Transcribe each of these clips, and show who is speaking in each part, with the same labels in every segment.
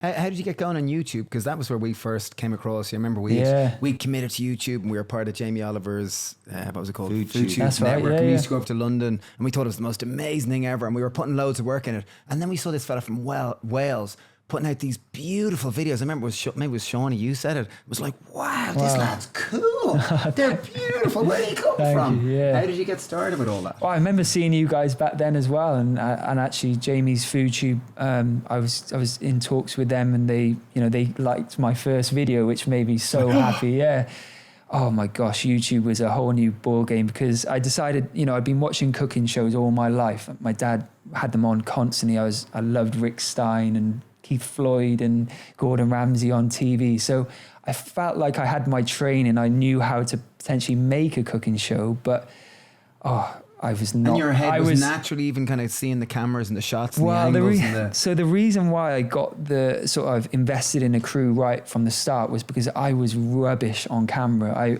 Speaker 1: How did you get going on YouTube? Because that was where we first came across you. I remember we committed to YouTube and we were part of Jamie Oliver's, what was it called? Food Tube Network. And we used to go up to London and we thought it was the most amazing thing ever. And we were putting loads of work in it. And then we saw this fella from Wales putting out these beautiful videos. I remember maybe it was Shawnee, you said it. It was like, wow, this lad's cool. They're beautiful. Where did he come from?
Speaker 2: You, yeah.
Speaker 1: How did you get started with all that?
Speaker 2: Well, I remember seeing you guys back then as well, and actually Jamie's Food Tube. I was in talks with them, and they liked my first video, which made me so happy. Yeah. Oh my gosh, YouTube was a whole new ball game because I decided, I'd been watching cooking shows all my life. My dad had them on constantly. I loved Rick Stein and Keith Floyd and Gordon Ramsay on TV. So I felt like I had my training. I knew how to potentially make a cooking show, but I was not.
Speaker 1: And your head was naturally even kind of seeing the cameras and the shots and the angles.
Speaker 2: So the reason why I got the sort of invested in a crew right from the start was because I was rubbish on camera.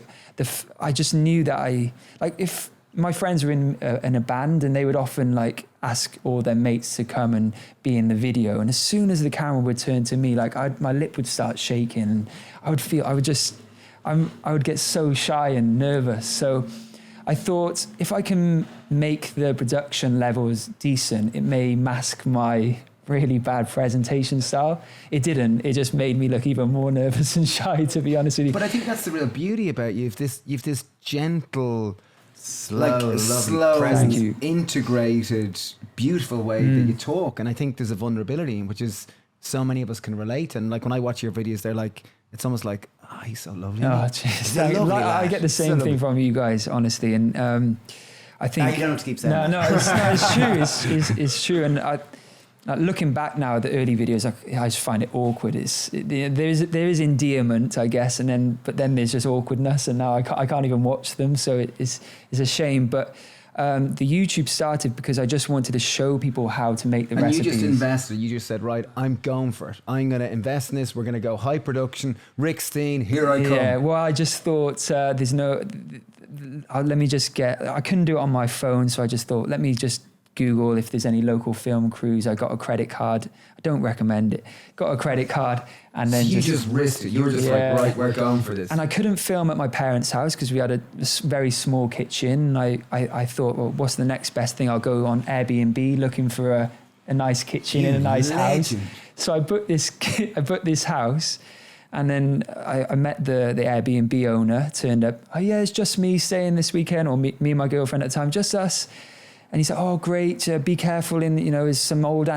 Speaker 2: I just knew that if my friends were in a band and they would often ask all their mates to come and be in the video, and as soon as the camera would turn to me, my lip would start shaking and I would get so shy and nervous. So I thought if I can make the production levels decent, it may mask my really bad presentation style. It didn't. It just made me look even more nervous and shy, to be honest with you.
Speaker 1: But I think that's the real beauty about you. You've this gentle, slow presence, integrated, beautiful way that you talk. And I think there's a vulnerability, which is so many of us can relate. And when I watch your videos, they're it's almost like, oh, he's so lovely.
Speaker 2: Oh, jeez. I get the same thing from you guys, honestly. And I think...
Speaker 1: you don't have to keep saying that.
Speaker 2: No, it's true. It's true. And looking back now at the early videos, I just find it awkward. There is endearment, I guess, but then there's just awkwardness, and now I can't even watch them. So it's a shame. But the YouTube started because I just wanted to show people how to make the recipes.
Speaker 1: And you just invested. You just said, right, I'm going for it. I'm going to invest in this. We're going to go high production. Rick Stein, here I come.
Speaker 2: Yeah, well, I just thought there's no... let me just I couldn't do it on my phone, so I just thought, let me just Google if there's any local film crews. I got a credit card. I don't recommend it. Got a credit card, and then
Speaker 1: you just risked it. You were just right, we're going for this.
Speaker 2: And I couldn't film at my parents' house because we had a very small kitchen. I thought, well, what's the next best thing? I'll go on Airbnb looking for a nice kitchen in a nice house. So I booked this house. And then I met the Airbnb owner, turned up. Oh yeah, it's just me staying this weekend, or me and my girlfriend at the time, just us. And he said, oh great, be careful, there's some old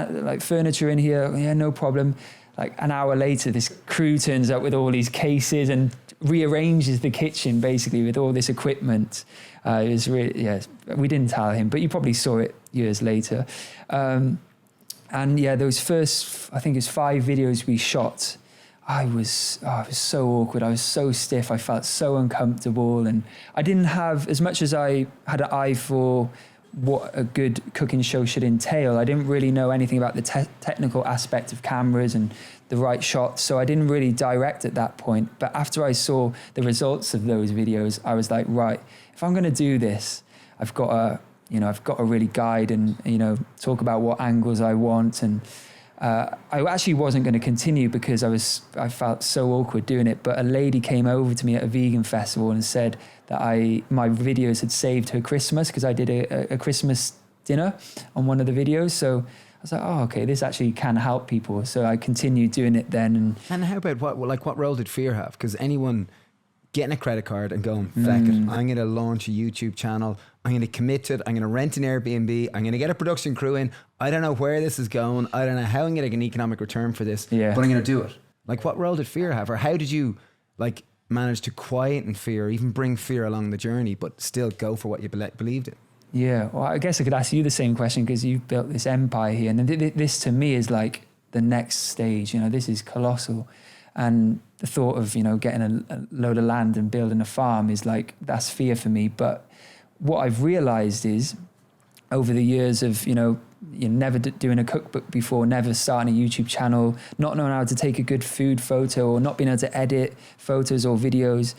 Speaker 2: furniture in here. Yeah, no problem. An hour later, this crew turns up with all these cases and rearranges the kitchen basically with all this equipment. It was really, we didn't tell him, but you probably saw it years later. And yeah, those first, I think it was 5 videos we shot, I was so awkward. I was so stiff. I felt so uncomfortable, and I didn't have, as much as I had an eye for what a good cooking show should entail, I didn't really know anything about the technical aspect of cameras and the right shots. So I didn't really direct at that point. But after I saw the results of those videos, I was like, right, if I'm going to do this, I've got to really guide and, talk about what angles I want. And I actually wasn't going to continue because I felt so awkward doing it. But a lady came over to me at a vegan festival and said that my videos had saved her Christmas because I did a Christmas dinner on one of the videos. So I was like, oh, okay, this actually can help people. So I continued doing it then.
Speaker 1: And how about what role did fear have? Because anyone getting a credit card and going, feck it, I'm going to launch a YouTube channel. I'm going to commit to it. I'm going to rent an Airbnb. I'm going to get a production crew in. I don't know where this is going. I don't know how I'm going to get an economic return for this, but I'm going to do it. What role did fear have? Or how did you manage to quieten fear, even bring fear along the journey, but still go for what you believed in?
Speaker 2: Yeah, well, I guess I could ask you the same question because you've built this empire here. And this to me is like the next stage. This is colossal. And the thought of, getting a load of land and building a farm is that's fear for me. But what I've realized is over the years of, never doing a cookbook before, never starting a YouTube channel, not knowing how to take a good food photo or not being able to edit photos or videos,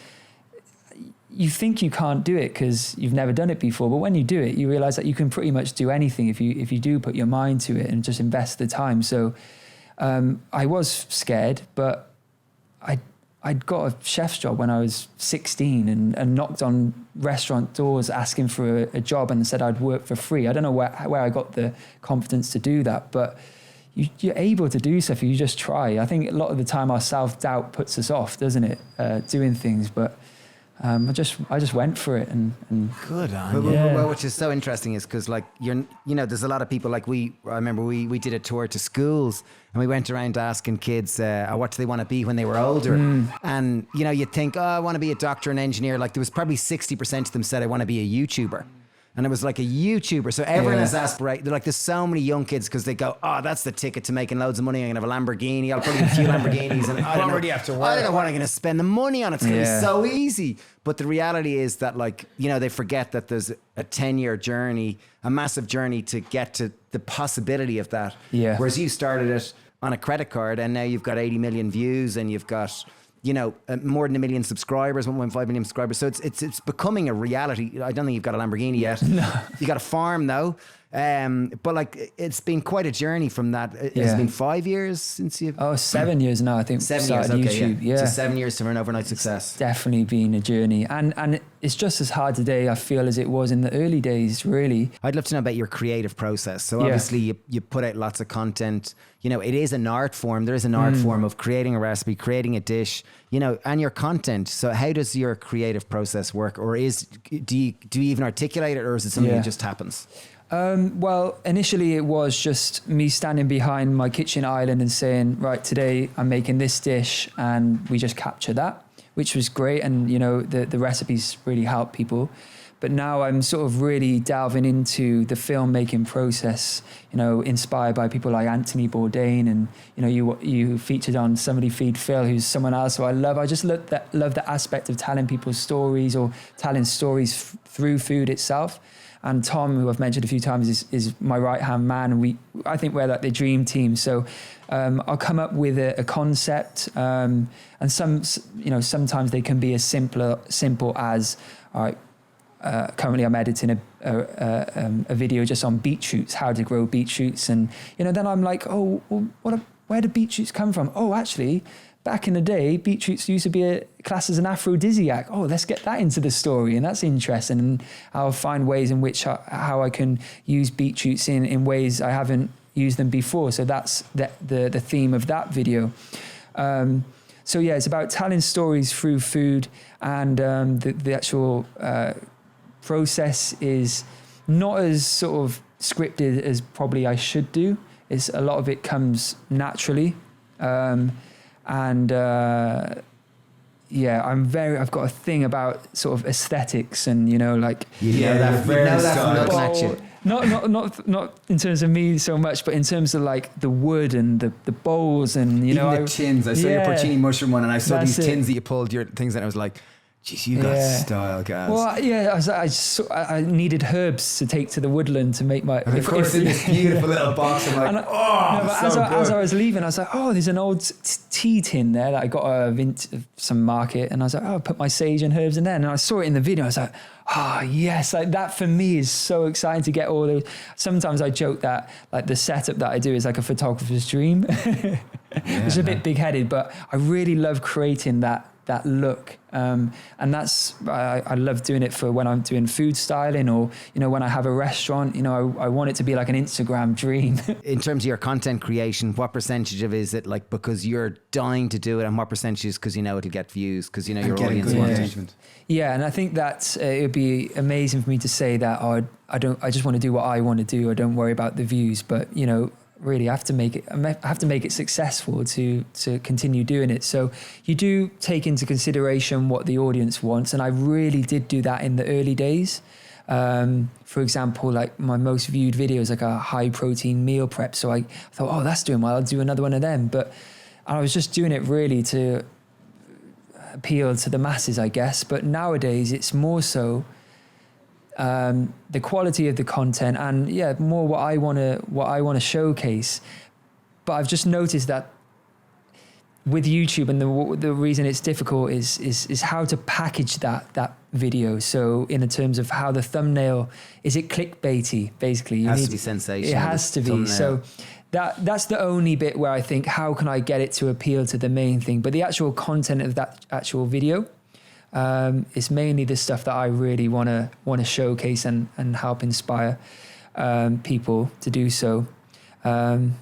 Speaker 2: you think you can't do it because you've never done it before. But when you do it, you realize that you can pretty much do anything if you do put your mind to it and just invest the time. So I was scared, but I'd got a chef's job when I was 16 and knocked on restaurant doors asking for a job and said I'd work for free. I don't know where I got the confidence to do that, but you're able to do stuff if you just try. I think a lot of the time our self-doubt puts us off, doesn't it, doing things, but I just went for it and
Speaker 1: good on you. Well, which is so interesting is because like there's a lot of people like I remember we did a tour to schools and we went around asking kids what do they want to be when they were older, and you'd think, oh, I want to be a doctor and engineer. Like there was probably 60% of them said I want to be a YouTuber. And it was like a YouTuber. So everyone has aspiration. They're like, there's so many young kids because they go, oh, that's the ticket to making loads of money. I'm going to have a Lamborghini. I'll probably have a few Lamborghinis. And I don't really have to work. I don't know what I'm going to spend the money on. It's going to be so easy. But the reality is that like, they forget that there's a 10-year journey, a massive journey to get to the possibility of that. Yeah. Whereas you started it on a credit card and now you've got 80 million views and you've got more than 1 million subscribers, 1.5 million subscribers. So it's becoming a reality. I don't think you've got a Lamborghini yet. No. You got a farm though. But like it's been quite a journey from that. It's been 5 years since you've...
Speaker 2: 7 years now, I think.
Speaker 1: 7 years, okay, YouTube. Yeah. So 7 years to an overnight success.
Speaker 2: It's definitely been a journey. And it's just as hard today, I feel, as it was in the early days, really.
Speaker 1: I'd love to know about your creative process. So obviously you put out lots of content. It is an art form. There is an art form of creating a recipe, creating a dish, and your content. So how does your creative process work? Or do you even articulate it, or is it something that just happens?
Speaker 2: Well, initially it was just me standing behind my kitchen island and saying, right, today I'm making this dish, and we just capture that, which was great. And, the recipes really help people. But now I'm sort of really delving into the filmmaking process, inspired by people like Anthony Bourdain, and, you featured on Somebody Feed Phil, who's someone else who I love. I just love the aspect of telling people's stories or telling stories through food itself. And Tom, who I've mentioned a few times, is my right-hand man. And I think we're like the dream team. So I'll come up with a concept. And sometimes they can be as simple as, all right, currently I'm editing a video just on beetroots, how to grow beetroots. And, then I'm like, oh, well, where do beetroots come from? Oh, actually, back in the day, beetroots used to be classed as an aphrodisiac. Oh, let's get that into the story. And that's interesting. And I'll find ways in which how I can use beetroots in ways I haven't used them before. So that's the theme of that video. So yeah, it's about telling stories through food, and the actual process is not as sort of scripted as probably I should do. A lot of it comes naturally. I've got a thing about sort of aesthetics and, not in terms of me so much, but in terms of like the wood and the bowls and,
Speaker 1: the tins. I saw your porcini mushroom one, and I saw these tins that you pulled your things, and I was like, jeez, you got style, guys.
Speaker 2: Well, I needed herbs to take to the woodland to make my...
Speaker 1: And of course, in this beautiful little box, I'm like,
Speaker 2: as I was leaving, I was like, oh, there's an old tea tin there that I got of some market. And I was like, oh, I put my sage and herbs in there. And I saw it in the video. I was like, yes, like that for me is so exciting to get all those. Sometimes I joke that like the setup that I do is like a photographer's dream. It's a bit big-headed, but I really love creating that look. And that's, I love doing it for when I'm doing food styling, or, when I have a restaurant, I want it to be like an Instagram dream.
Speaker 1: In terms of your content creation, what percentage of it is it like because you're dying to do it, and what percentage is because it'll get views, because your audience wants engagement?
Speaker 2: Yeah, and I think that it would be amazing for me to say that, I just want to do what I want to do. I don't worry about the views, but, really I have to make it successful to continue doing it. So you do take into consideration what the audience wants, and I really did do that in the early days. For example, like my most viewed video is like a high protein meal prep, so I thought, oh, that's doing well, I'll do another one of them. But I was just doing it really to appeal to the masses, I guess. But nowadays it's more so the quality of the content, and more what I want to showcase. But I've just noticed that with YouTube, and the reason it's difficult is how to package that video. So in terms of how the thumbnail, is it clickbaity? Basically,
Speaker 1: it has to be sensational.
Speaker 2: It has to be.
Speaker 1: Thumbnail.
Speaker 2: So that's the only bit where I think, how can I get it to appeal to the main thing? But the actual content of that actual video is mainly the stuff that I really want to showcase and help inspire people to do so. I'm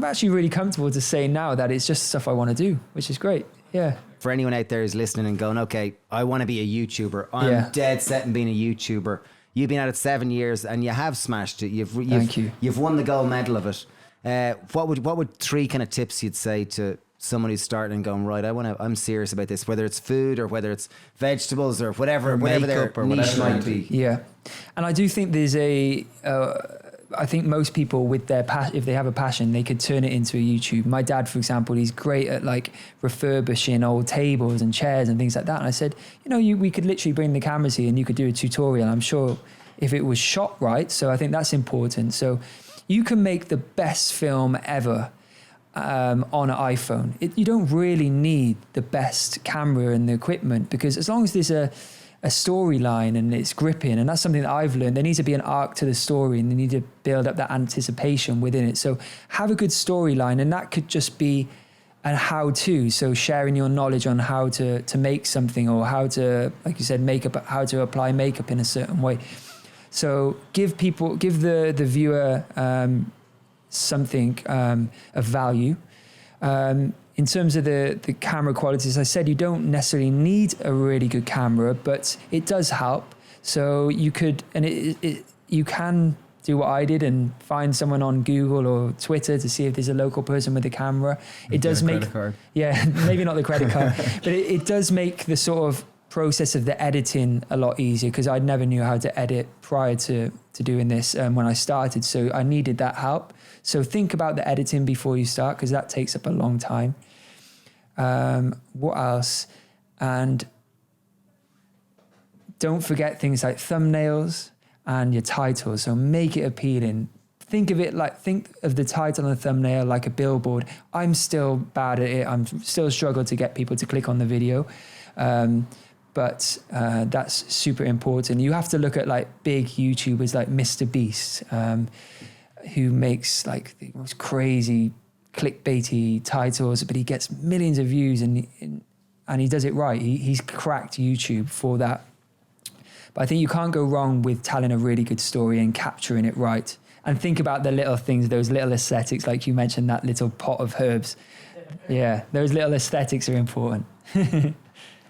Speaker 2: actually really comfortable to say now that it's just stuff I want to do, which is great. Yeah.
Speaker 1: For anyone out there who's listening and going, okay, I want to be a YouTuber. I'm dead set on being a YouTuber. You've been at it 7 years and you have smashed it. You've won the gold medal of it. What would 3 kind of tips you'd say to someone who's starting and going, right, I'm serious about this, whether it's food or whether it's vegetables or whatever their niche might be.
Speaker 2: Yeah. And I do think there's I think most people with their if they have a passion, they could turn it into a YouTube. My dad, for example, he's great at like refurbishing old tables and chairs and things like that. And I said, we could literally bring the cameras here and you could do a tutorial. I'm sure if it was shot right. So I think that's important. So you can make the best film ever on an iPhone. You don't really need the best camera and the equipment, because as long as there's a storyline and it's gripping, and that's something that I've learned, there needs to be an arc to the story and they need to build up that anticipation within it. So have a good storyline, and that could just be a how-to, so sharing your knowledge on how to make something, or how to, like you said, how to apply makeup in a certain way. So give the viewer something of value. In terms of the camera quality, as I said, you don't necessarily need a really good camera, but it does help. So you could, and you can do what I did and find someone on Google or Twitter to see if there's a local person with a camera. It does make, maybe not the credit card, but it does make the sort of process of the editing a lot easier, because I never knew how to edit prior to doing this when I started. So I needed that help. So think about the editing before you start, because that takes up a long time. What else? And don't forget things like thumbnails and your titles. So make it appealing. Think of the title and the thumbnail like a billboard. I'm still bad at it. I'm still struggle to get people to click on the video. But that's super important. You have to look at like big YouTubers like Mr. Beast, who makes like the most crazy clickbaity titles, but he gets millions of views and he does it right. He's cracked YouTube for that. But I think you can't go wrong with telling a really good story and capturing it right. And think about the little things, those little aesthetics, like you mentioned, that little pot of herbs. Yeah, those little aesthetics are important.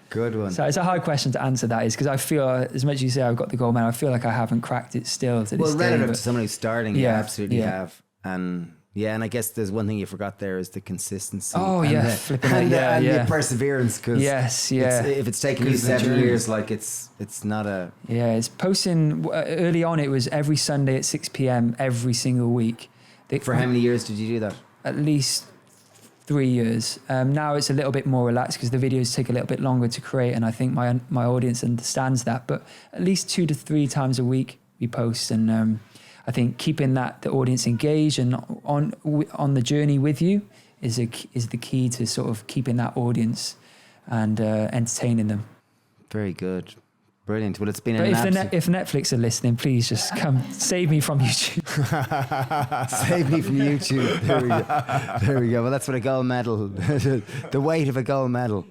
Speaker 1: Good one.
Speaker 2: So it's a hard question to answer, that is, because I feel, as much as you say I've got the gold medal, I feel like I haven't cracked it still to this day.
Speaker 1: Well, relative to someone who's starting, you absolutely have. And I guess there's one thing you forgot there is the consistency.
Speaker 2: Oh, and
Speaker 1: the perseverance. Because if it's taken you 7 years, like it's not a...
Speaker 2: Yeah, it's posting, early on it was every Sunday at 6 p.m. every single week.
Speaker 1: For how many years did you do that?
Speaker 2: At least 3 years. Now it's a little bit more relaxed because the videos take a little bit longer to create, and I think my audience understands that. But at least 2 to 3 times a week we post, and I think keeping the audience engaged and on the journey with you is the key to sort of keeping that audience and entertaining them.
Speaker 1: Very good. Brilliant. Well, it's been
Speaker 2: if Netflix are listening, please just come save me from YouTube.
Speaker 1: Save me from YouTube. There we go. Well, that's what a gold medal, the weight of a gold medal.